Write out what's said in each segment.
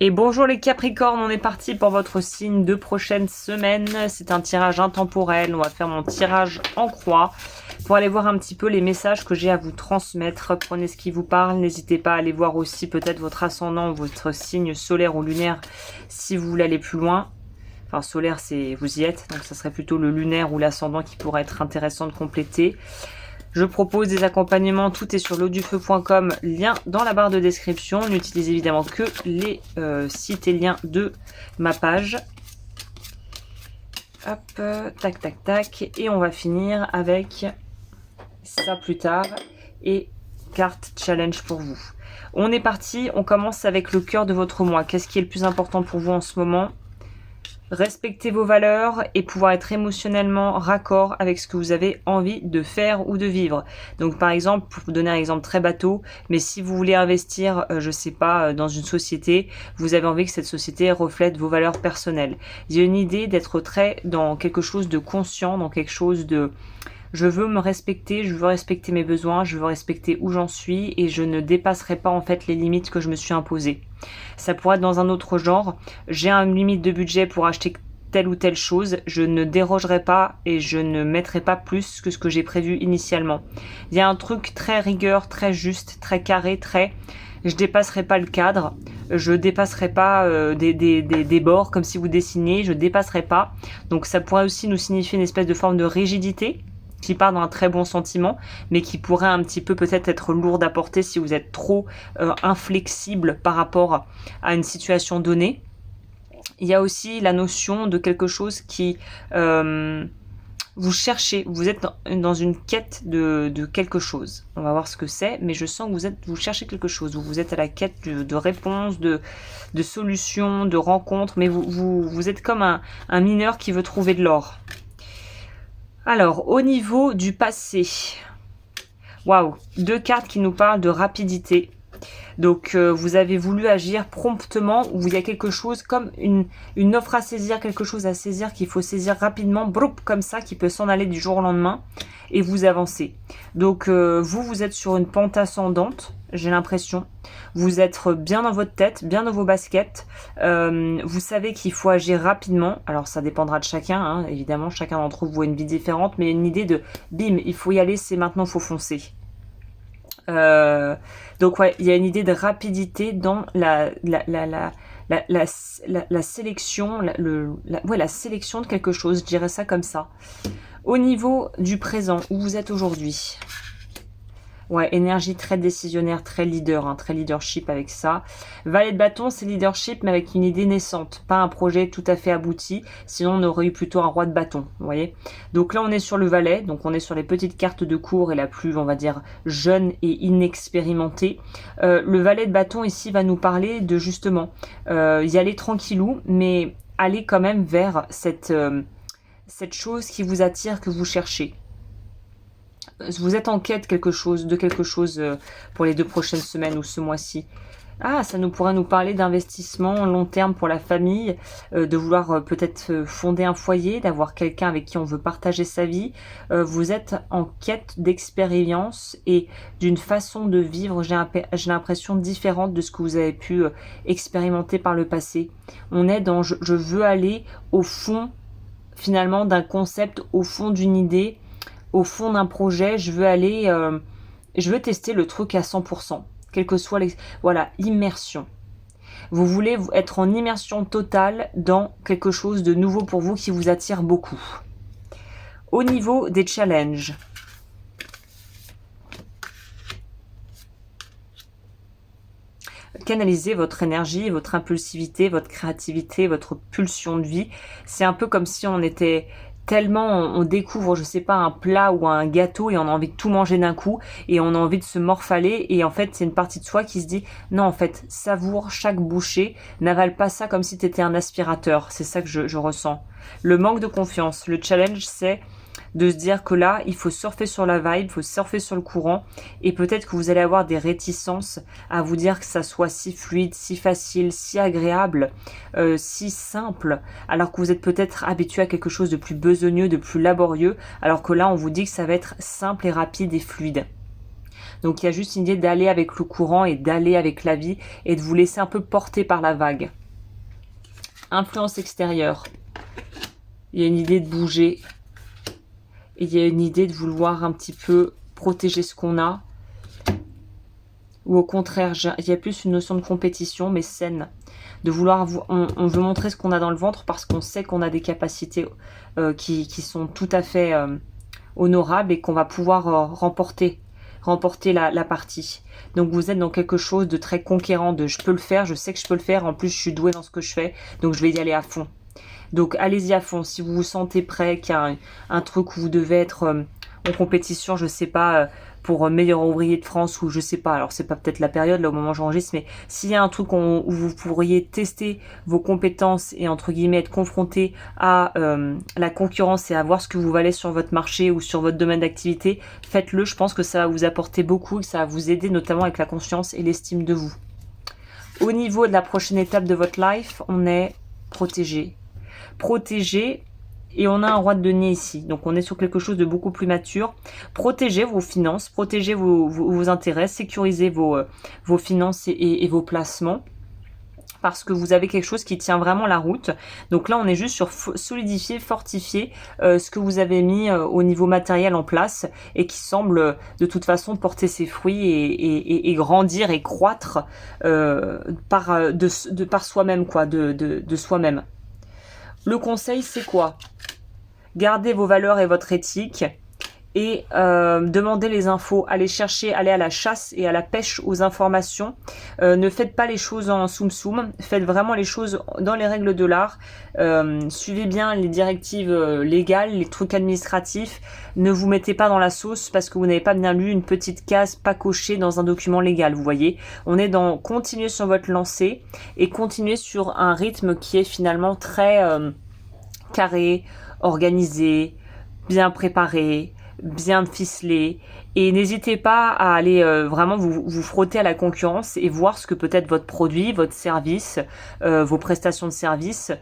Et bonjour les Capricornes, on est parti pour votre signe de prochaine semaine. C'est un tirage intemporel, on va faire mon tirage en croix pour aller voir un petit peu les messages que j'ai à vous transmettre. Prenez ce qui vous parle, n'hésitez pas à aller voir aussi peut-être votre ascendant, votre signe solaire ou lunaire si vous voulez aller plus loin. Enfin solaire, c'est vous y êtes, donc ça serait plutôt le lunaire ou l'ascendant qui pourrait être intéressant de compléter. Je propose des accompagnements, tout est sur lodufeu.com, lien dans la barre de description. N'utilisez évidemment que les sites et liens de ma page. Hop, tac, tac, tac. Et on va finir avec ça plus tard. Et carte challenge pour vous. On est parti, on commence avec le cœur de votre mois. Qu'est-ce qui est le plus important pour vous en ce moment ? Respecter vos valeurs et pouvoir être émotionnellement raccord avec ce que vous avez envie de faire ou de vivre. Donc par exemple, pour vous donner un exemple très bateau, mais si vous voulez investir, je sais pas, dans une société, vous avez envie que cette société reflète vos valeurs personnelles. Il y a une idée d'être très dans quelque chose de conscient, dans quelque chose de... Je veux me respecter, je veux respecter mes besoins, je veux respecter où j'en suis et je ne dépasserai pas en fait les limites que je me suis imposées. Ça pourrait être dans un autre genre. J'ai une limite de budget pour acheter telle ou telle chose. Je ne dérogerai pas et je ne mettrai pas plus que ce que j'ai prévu initialement. Il y a un truc très rigueur, très juste, très carré, très... Je dépasserai pas le cadre. Je dépasserai pas des bords comme si vous dessiniez. Je dépasserai pas. Donc ça pourrait aussi nous signifier une espèce de forme de rigidité qui part d'un très bon sentiment, mais qui pourrait un petit peu peut-être être lourde à porter si vous êtes trop inflexible par rapport à une situation donnée. Il y a aussi la notion de quelque chose qui... vous cherchez, vous êtes dans une quête de quelque chose. On va voir ce que c'est, mais je sens que vous cherchez quelque chose. Vous êtes à la quête de réponses, de solutions, de rencontres, mais vous êtes comme un mineur qui veut trouver de l'or. Alors, au niveau du passé, waouh, deux cartes qui nous parlent de rapidité. Donc, vous avez voulu agir promptement, ou il y a quelque chose comme une offre à saisir, quelque chose à saisir qu'il faut saisir rapidement, broup, comme ça, qui peut s'en aller du jour au lendemain, et vous avancez. Donc, vous êtes sur une pente ascendante, j'ai l'impression. Vous êtes bien dans votre tête, bien dans vos baskets. Vous savez qu'il faut agir rapidement. Alors, ça dépendra de chacun, hein, évidemment. Chacun d'entre vous voit une vie différente, mais une idée de bim, il faut y aller, c'est maintenant, il faut foncer. Donc ouais, il y a une idée de rapidité dans la sélection, la sélection de quelque chose, je dirais ça comme ça. Au niveau du présent, où vous êtes aujourd'hui, ouais, énergie très décisionnaire, très leader, hein, très leadership avec ça. Valet de bâton, c'est leadership, mais avec une idée naissante, pas un projet tout à fait abouti, sinon on aurait eu plutôt un roi de bâton, vous voyez. Donc là, on est sur le valet, donc on est sur les petites cartes de cour et la plus, on va dire, jeune et inexpérimentée. Le valet de bâton ici va nous parler de justement y aller tranquillou, mais aller quand même vers cette chose qui vous attire, que vous cherchez. Vous êtes en quête de quelque chose pour les 2 prochaines semaines ou ce mois-ci. Ah, ça pourrait nous parler d'investissement long terme pour la famille, de vouloir peut-être fonder un foyer, d'avoir quelqu'un avec qui on veut partager sa vie. Vous êtes en quête d'expérience et d'une façon de vivre, j'ai l'impression, différente de ce que vous avez pu expérimenter par le passé. On est dans je veux aller au fond, finalement, d'un concept, au fond d'une idée, au fond d'un projet, je veux tester le truc à 100%, quel que soit voilà, immersion. Vous voulez être en immersion totale dans quelque chose de nouveau pour vous qui vous attire beaucoup. Au niveau des challenges, canalisez votre énergie, votre impulsivité, votre créativité, votre pulsion de vie. C'est un peu comme si on était tellement, on découvre, je sais pas, un plat ou un gâteau et on a envie de tout manger d'un coup et on a envie de se morfaler et en fait c'est une partie de soi qui se dit non, en fait savoure chaque bouchée, n'avale pas ça comme si t'étais un aspirateur. C'est ça que je ressens. Le manque de confiance, le challenge, c'est de se dire que là, il faut surfer sur la vibe, il faut surfer sur le courant, et peut-être que vous allez avoir des réticences à vous dire que ça soit si fluide, si facile, si agréable, si simple, alors que vous êtes peut-être habitué à quelque chose de plus besogneux, de plus laborieux, alors que là, on vous dit que ça va être simple et rapide et fluide. Donc il y a juste une idée d'aller avec le courant et d'aller avec la vie et de vous laisser un peu porter par la vague. Influence extérieure. Il y a une idée de bouger. Et il y a une idée de vouloir un petit peu protéger ce qu'on a. Ou au contraire, il y a plus une notion de compétition, mais saine. De vouloir, on veut montrer ce qu'on a dans le ventre parce qu'on sait qu'on a des capacités qui sont tout à fait honorables et qu'on va pouvoir remporter la partie. Donc vous êtes dans quelque chose de très conquérant, de je peux le faire, je sais que je peux le faire, en plus je suis douée dans ce que je fais, donc je vais y aller à fond. Donc allez-y à fond, si vous vous sentez prêt, qu'il y a un truc où vous devez être en compétition, je sais pas, pour meilleur ouvrier de France ou je sais pas, alors c'est pas peut-être la période là au moment où j'enregistre, mais s'il y a un truc où vous pourriez tester vos compétences et entre guillemets être confronté à la concurrence et à voir ce que vous valez sur votre marché ou sur votre domaine d'activité, faites-le, je pense que ça va vous apporter beaucoup, que ça va vous aider notamment avec la confiance et l'estime de vous. Au niveau de la prochaine étape de votre life, on est protégé. Et on a un roi de denier ici, donc on est sur quelque chose de beaucoup plus mature. Protégez vos finances, protégez vos intérêts, sécurisez vos finances et vos placements parce que vous avez quelque chose qui tient vraiment la route. Donc là on est juste sur solidifier, fortifier ce que vous avez mis au niveau matériel en place et qui semble de toute façon porter ses fruits et grandir et croître par soi-même, quoi, de soi-même. Le conseil, c'est quoi? Gardez vos valeurs et votre éthique et demandez les infos, allez chercher, allez à la chasse et à la pêche aux informations. Ne faites pas les choses en soum-soum, faites vraiment les choses dans les règles de l'art. Suivez bien les directives légales, les trucs administratifs. Ne vous mettez pas dans la sauce parce que vous n'avez pas bien lu une petite case pas cochée dans un document légal, vous voyez. On est dans continuer sur votre lancée et continuer sur un rythme qui est finalement très carré, organisé, bien préparé, bien ficelé, et n'hésitez pas à aller vraiment vous frotter à la concurrence et voir ce que peut être votre produit, votre service, vos prestations de service,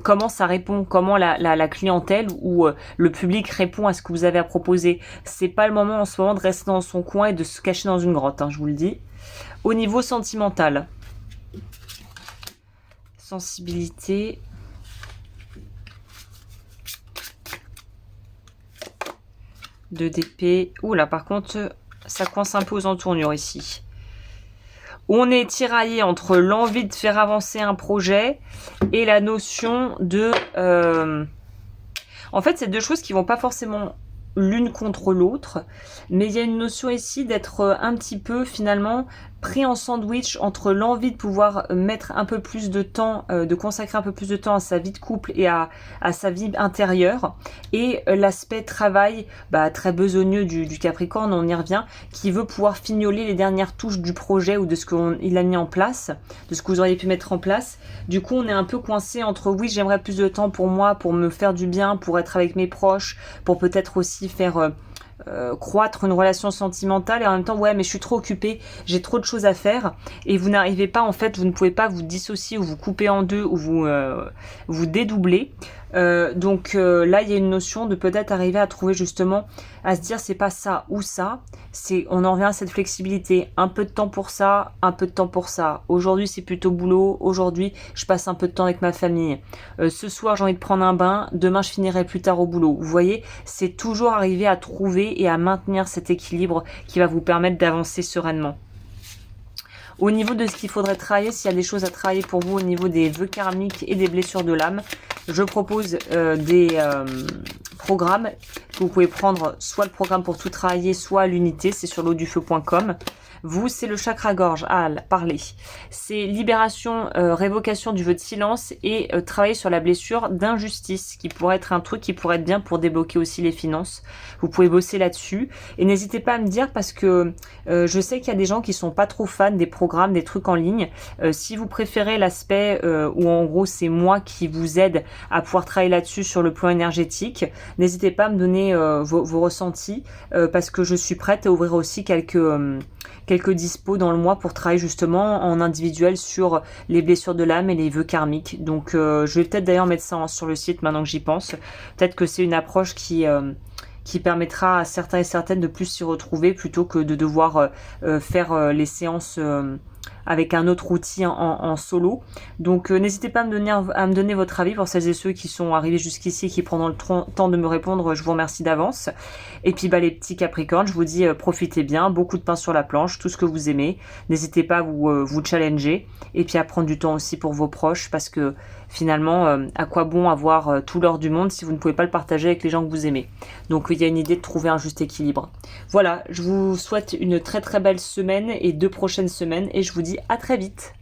comment ça répond, comment la clientèle ou le public répond à ce que vous avez à proposer. C'est pas le moment en ce moment de rester dans son coin et de se cacher dans une grotte, hein, je vous le dis. Au niveau sentimental, sensibilité, de d'épée. Ouh là, par contre, ça coince un peu aux entournures ici. On est tiraillé entre l'envie de faire avancer un projet et la notion de... En fait, c'est deux choses qui vont pas forcément l'une contre l'autre, mais il y a une notion ici d'être un petit peu finalement pris en sandwich entre l'envie de pouvoir mettre un peu plus de temps, de consacrer un peu plus de temps à sa vie de couple et à sa vie intérieure, et l'aspect travail très besogneux du Capricorne, on y revient, qui veut pouvoir fignoler les dernières touches du projet ou de ce qu'il a mis en place, de ce que vous auriez pu mettre en place. Du coup, on est un peu coincé entre oui, j'aimerais plus de temps pour moi, pour me faire du bien, pour être avec mes proches, pour peut-être aussi faire... croître une relation sentimentale, et en même temps ouais mais je suis trop occupée, j'ai trop de choses à faire, et vous n'arrivez pas, en fait vous ne pouvez pas vous dissocier ou vous couper en deux ou vous dédoubler. Donc là il y a une notion de peut-être arriver à trouver justement, à se dire c'est pas ça ou ça, c'est, on en revient à cette flexibilité, un peu de temps pour ça, un peu de temps pour ça. Aujourd'hui c'est plutôt boulot, aujourd'hui je passe un peu de temps avec ma famille, ce soir j'ai envie de prendre un bain, demain je finirai plus tard au boulot. Vous voyez, c'est toujours arriver à trouver et à maintenir cet équilibre qui va vous permettre d'avancer sereinement. Au niveau de ce qu'il faudrait travailler, s'il y a des choses à travailler pour vous au niveau des vœux karmiques et des blessures de l'âme, je propose des programmes que vous pouvez prendre, soit le programme pour tout travailler, soit à l'unité, c'est sur l'eau-du-feu.com. Vous, c'est le chakra-gorge à parler. C'est libération, révocation du vœu de silence et travailler sur la blessure d'injustice, qui pourrait être un truc qui pourrait être bien pour débloquer aussi les finances. Vous pouvez bosser là-dessus. Et n'hésitez pas à me dire, parce que je sais qu'il y a des gens qui sont pas trop fans des programmes, des trucs en ligne. Si vous préférez l'aspect où en gros c'est moi qui vous aide à pouvoir travailler là-dessus sur le plan énergétique, n'hésitez pas à me donner vos ressentis, parce que je suis prête à ouvrir aussi quelques dispos dans le mois pour travailler justement en individuel sur les blessures de l'âme et les vœux karmiques. Donc je vais peut-être d'ailleurs mettre ça sur le site maintenant que j'y pense. Peut-être que c'est une approche qui qui permettra à certains et certaines de plus s'y retrouver plutôt que de devoir faire les séances avec un autre outil en solo. Donc n'hésitez pas à me donner votre avis pour celles et ceux qui sont arrivés jusqu'ici et qui prendront le temps de me répondre. Je vous remercie d'avance. Et puis les petits Capricornes, je vous dis profitez bien, beaucoup de pain sur la planche, tout ce que vous aimez. N'hésitez pas à vous challenger et puis à prendre du temps aussi pour vos proches parce que finalement, à quoi bon avoir tout l'or du monde si vous ne pouvez pas le partager avec les gens que vous aimez. Donc il y a une idée de trouver un juste équilibre. Voilà, je vous souhaite une très très belle semaine et 2 prochaines semaines et je vous dis à très vite.